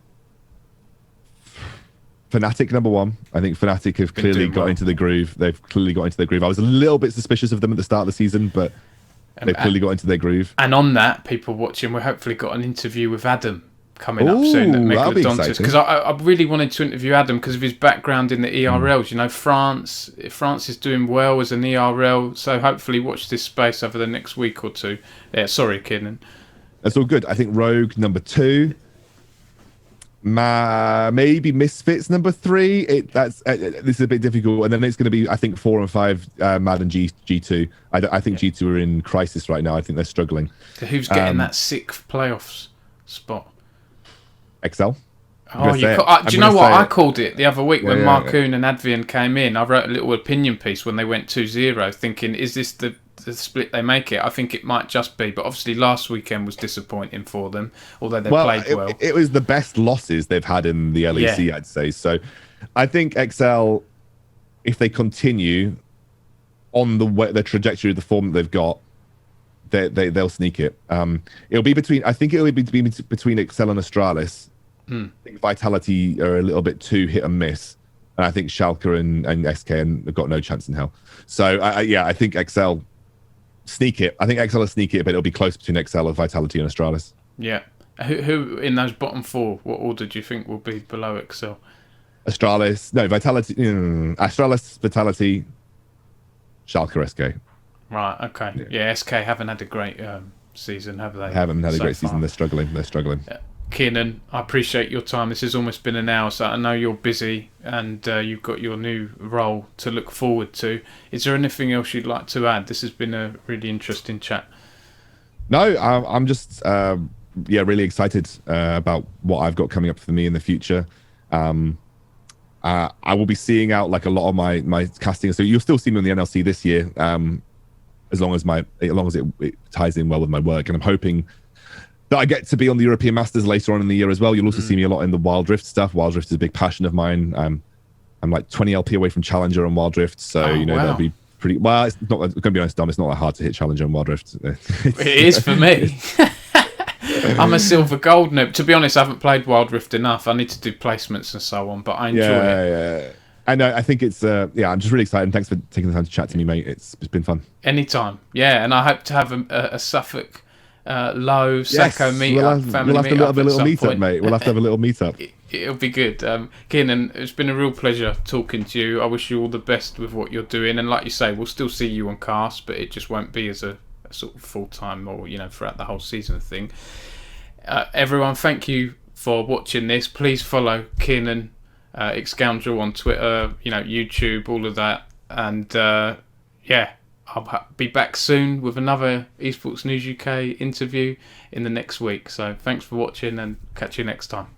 Fnatic number one. I think Fnatic have clearly got into the groove. They've clearly got into their groove. I was a little bit suspicious of them at the start of the season, but they've clearly got into their groove. And on that, people watching, we've hopefully got an interview with Adam coming up soon at Megalodontis, because I really wanted to interview Adam because of his background in the ERLs. You know, France is doing well as an ERL, so hopefully watch this space over the next week or two. Yeah, sorry, Kiernan. That's all good. I think Rogue number 2, maybe Misfits number 3. This is a bit difficult, and then it's going to be, I think, 4 and 5 Mad and G2. I think G2 are in crisis right now. I think they're struggling. So who's getting that 6th playoffs spot? Excel. Do you know what? I called it the other week when Marcoon and Advian came in. I wrote a little opinion piece when they went 2-0, thinking, is this the split they make it? I think it might just be, but obviously last weekend was disappointing for them, although they played well. It was the best losses they've had in the LEC, I'd say. So I think Excel, if they continue on the trajectory of the form that they've got, they'll sneak it. It'll be between Excel and Astralis. I think Vitality are a little bit too hit and miss, and I think Schalke and SK have got no chance in hell. So I think Excel sneak it. I think Excel will sneak it, but it'll be close between Excel and Vitality and Astralis. Yeah. Who in those bottom 4? What order do you think will be below Excel? Astralis, Vitality, Schalke, SK. Right. Okay. Yeah. SK haven't had a great season, have they? They haven't had a great season. They're struggling. Yeah. Kiernan, I appreciate your time. This has almost been an hour, so I know you're busy and you've got your new role to look forward to. Is there anything else you'd like to add? This has been a really interesting chat. No, I'm just really excited about what I've got coming up for me in the future. I will be seeing out like a lot of my casting, so you'll still see me on the NLC this year, as long as it ties in well with my work, and I'm hoping that I get to be on the European Masters later on in the year as well. You'll also see me a lot in the Wild Rift stuff. Wild Rift is a big passion of mine. I'm like 20 LP away from Challenger on Wild Rift, so that'll be pretty. Well, it's not. I'm going to be honest, Dom. It's not that hard to hit Challenger on Wild Rift. It is for me. I'm a silver gold noob. To be honest, I haven't played Wild Rift enough. I need to do placements and so on, but I enjoy it. Yeah. I know. I think it's. I'm just really excited. And thanks for taking the time to chat to me, mate. It's been fun. Anytime. Yeah, and I hope to have a Suffolk. Low Sacco meetup, family we'll have meetup. A little meetup, mate. We'll have to have a little meetup. It'll be good. Kiernan, it's been a real pleasure talking to you. I wish you all the best with what you're doing, and like you say, we'll still see you on cast, but it just won't be as a sort of full-time or throughout the whole season thing. Everyone, thank you for watching this. Please follow Kiernan, Excoundrel on Twitter, YouTube, all of that, and I'll be back soon with another Esports News UK interview in the next week. So thanks for watching and catch you next time.